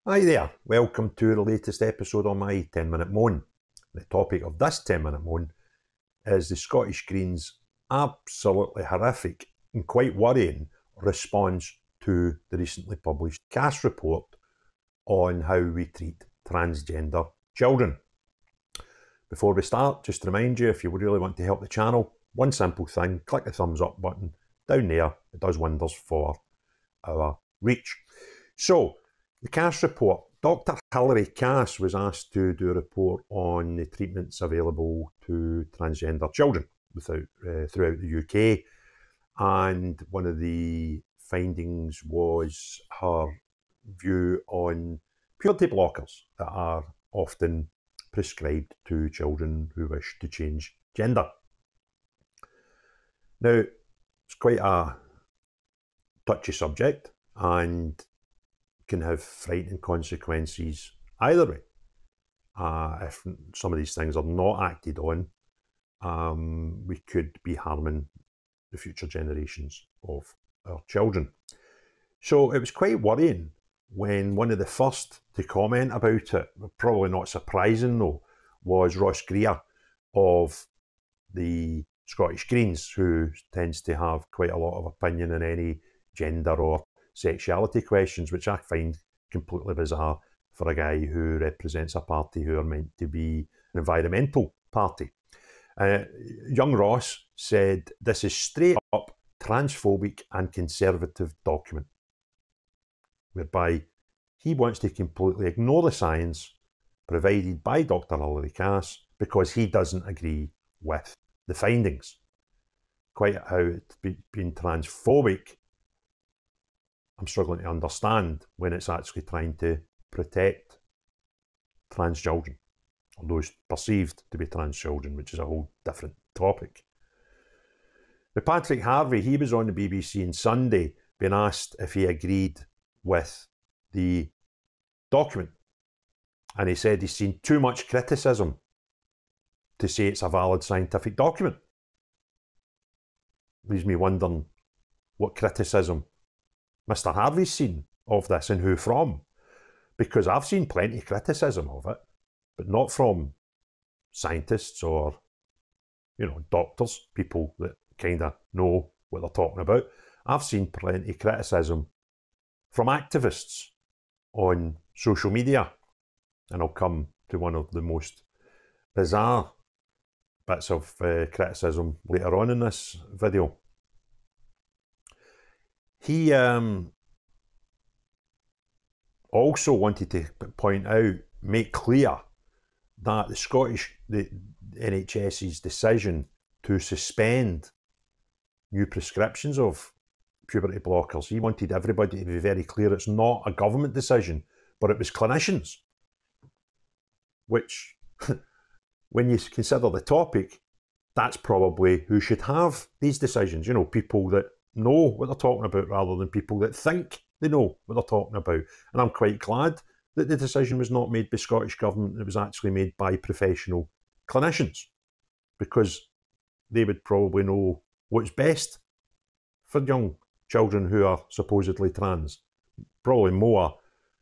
Hi there, welcome to the latest episode on my 10-minute moan. The topic of this 10-minute moan is the Scottish Greens' absolutely horrific and quite worrying response to the recently published CAS report on how we treat transgender children. Before we start, just to remind you, if you really want to help the channel, one simple thing, click the thumbs up button down there. It does wonders for our reach. So, the CAS report. Dr. Hary Cass was asked to do a report on the treatments available to transgender children throughout the UK, and one of the findings was her view on puberty blockers that are often prescribed to children who wish to change gender. Now, it's quite a touchy subject and can have frightening consequences either way. If some of these things are not acted on, we could be harming the future generations of our children. So it was quite worrying when one of the first to comment about it, probably not surprising though, was Ross Greer of the Scottish Greens, who tends to have quite a lot of opinion on any gender or sexuality questions, which I find completely bizarre for a guy who represents a party who are meant to be an environmental party. Young Ross said, "This is straight up transphobic and conservative document," whereby he wants to completely ignore the science provided by Dr. Hary Cass because he doesn't agree with the findings. Quite how it's been transphobic, I'm struggling to understand when it's actually trying to protect trans children, or those perceived to be trans children, which is a whole different topic. Now, Patrick Harvie, he was on the BBC on Sunday being asked if he agreed with the document, and he said he's seen too much criticism to say it's a valid scientific document. Leaves me wondering what criticism Mr. Harvie's seen of this and who from, because I've seen plenty of criticism of it, but not from scientists or, doctors, people that kind of know what they're talking about. I've seen plenty of criticism from activists on social media, and I'll come to one of the most bizarre bits of criticism later on in this video. He also wanted to point out, make clear that the NHS's decision to suspend new prescriptions of puberty blockers, he wanted everybody to be very clear it's not a government decision, but it was clinicians. Which, when you consider the topic, that's probably who should have these decisions. People that know what they're talking about rather than people that think they know what they're talking about. And I'm quite glad that the decision was not made by Scottish Government, it was actually made by professional clinicians, because they would probably know what's best for young children who are supposedly trans. Probably more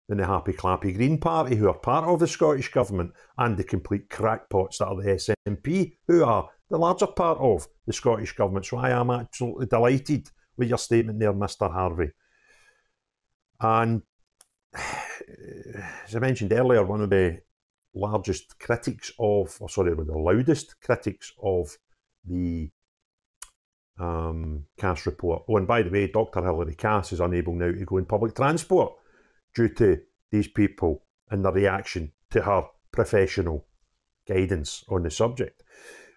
than the happy clappy Green Party, who are part of the Scottish Government, and the complete crackpots that are the SNP, who are the larger part of the Scottish Government. So I am absolutely delighted with your statement there, Mr. Harvie. And as I mentioned earlier, one of the loudest critics of the CAS report. Oh, and by the way, Dr. Hary Cass is unable now to go in public transport due to these people and their reaction to her professional guidance on the subject.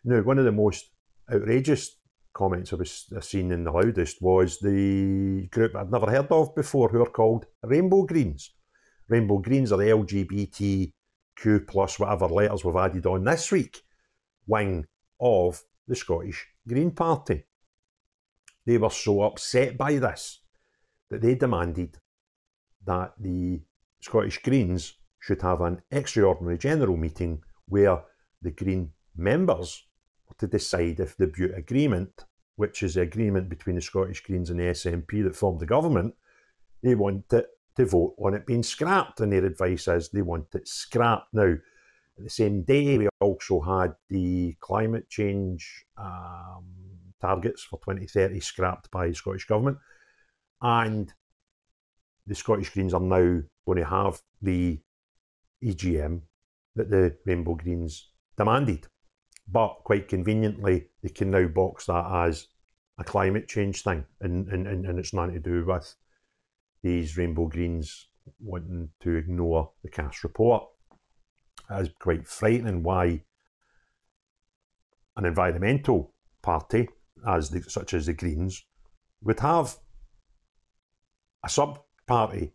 Now, one of the most outrageous comments I've seen in the loudest was the group I'd never heard of before, who are called Rainbow Greens. Rainbow Greens are the LGBTQ plus whatever letters we've added on this week wing of the Scottish Green Party. They were so upset by this that they demanded that the Scottish Greens should have an extraordinary general meeting where the Green members were to decide if the Butte Agreement, which is the agreement between the Scottish Greens and the SNP that formed the government, they want it to vote on it being scrapped, and their advice is they want it scrapped. Now, at the same day, we also had the climate change targets for 2030 scrapped by the Scottish Government, and the Scottish Greens are now going to have the EGM that the Rainbow Greens demanded. But quite conveniently, they can now box that as a climate change thing, and it's nothing to do with these Rainbow Greens wanting to ignore the Cass report. It is quite frightening why an environmental party, such as the Greens, would have a sub-party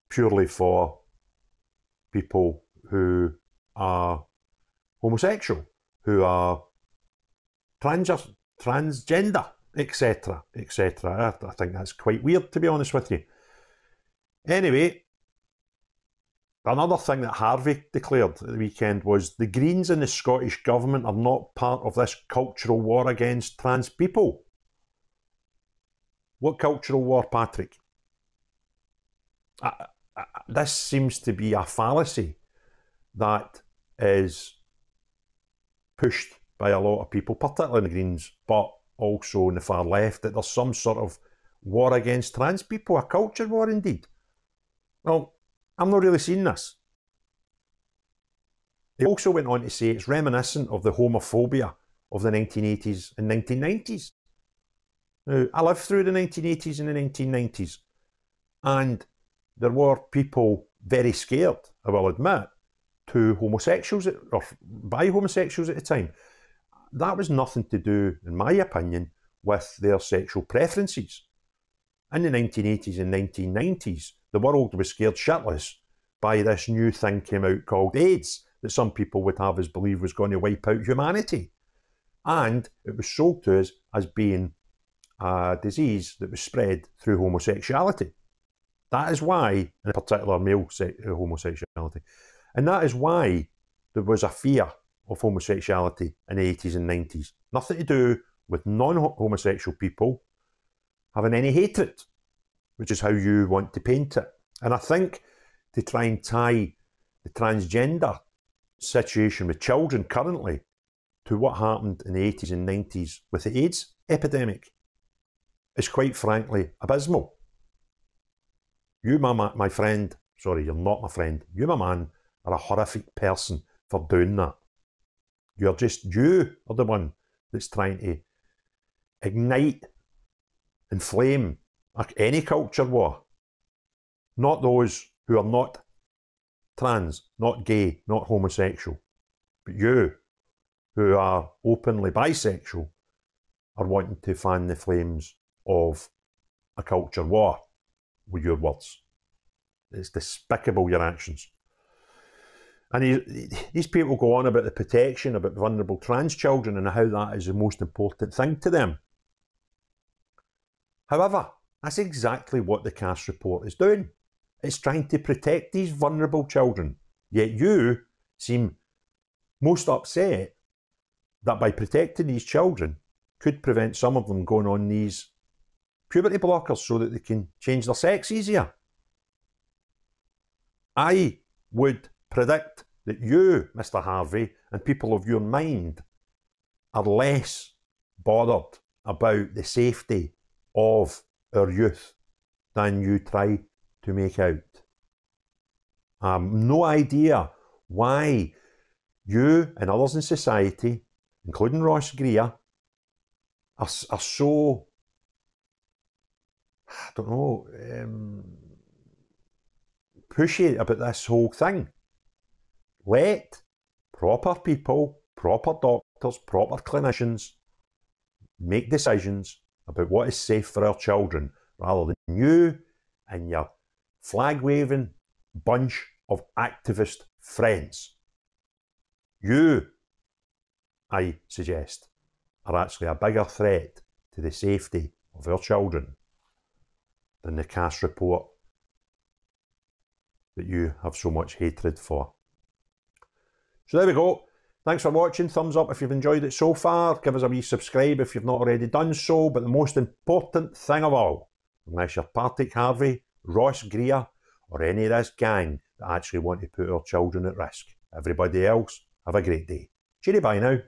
purely for people who are homosexual, who are transgender, etc., etc. I think that's quite weird, to be honest with you. Anyway, another thing that Harvie declared at the weekend was the Greens and the Scottish Government are not part of this cultural war against trans people. What cultural war, Patrick? This seems to be a fallacy that is pushed by a lot of people, particularly in the Greens, but also in the far left, that there's some sort of war against trans people, a culture war indeed. Well, I'm not really seeing this. They also went on to say it's reminiscent of the homophobia of the 1980s and 1990s. Now, I lived through the 1980s and the 1990s, and there were people very scared, I will admit, to homosexuals, or by homosexuals at the time. That was nothing to do, in my opinion, with their sexual preferences. In the 1980s and 1990s, the world was scared shitless by this new thing came out called AIDS, that some people would have us believe was going to wipe out humanity. And it was sold to us as being a disease that was spread through homosexuality. That is why, in particular, male homosexuality. And that is why there was a fear of homosexuality in the 80s and 90s. Nothing to do with non-homosexual people having any hatred, which is how you want to paint it. And I think to try and tie the transgender situation with children currently to what happened in the 80s and 90s with the AIDS epidemic is quite frankly abysmal. You, my friend, sorry, you're not my friend, you, my man, are a horrific person for doing that. You are the one that's trying to ignite, inflame any culture war. Not those who are not trans, not gay, not homosexual. But you, who are openly bisexual, are wanting to fan the flames of a culture war with your words. It's despicable, your actions. And these people go on about the protection, about vulnerable trans children and how that is the most important thing to them. However, that's exactly what the Cass report is doing. It's trying to protect these vulnerable children. Yet you seem most upset that by protecting these children could prevent some of them going on these puberty blockers so that they can change their sex easier. I would predict that you, Mr. Harvie, and people of your mind are less bothered about the safety of our youth than you try to make out. No idea why you and others in society, including Ross Greer, are so, I don't know, pushy about this whole thing. Let proper people, proper doctors, proper clinicians make decisions about what is safe for our children, rather than you and your flag-waving bunch of activist friends. You, I suggest, are actually a bigger threat to the safety of our children than the Cass report that you have so much hatred for. So there we go. Thanks for watching. Thumbs up if you've enjoyed it so far. Give us a wee subscribe if you've not already done so. But the most important thing of all, unless you're Partick Harvie, Ross Greer, or any of this gang that actually want to put our children at risk. Everybody else, have a great day. Cheery bye now.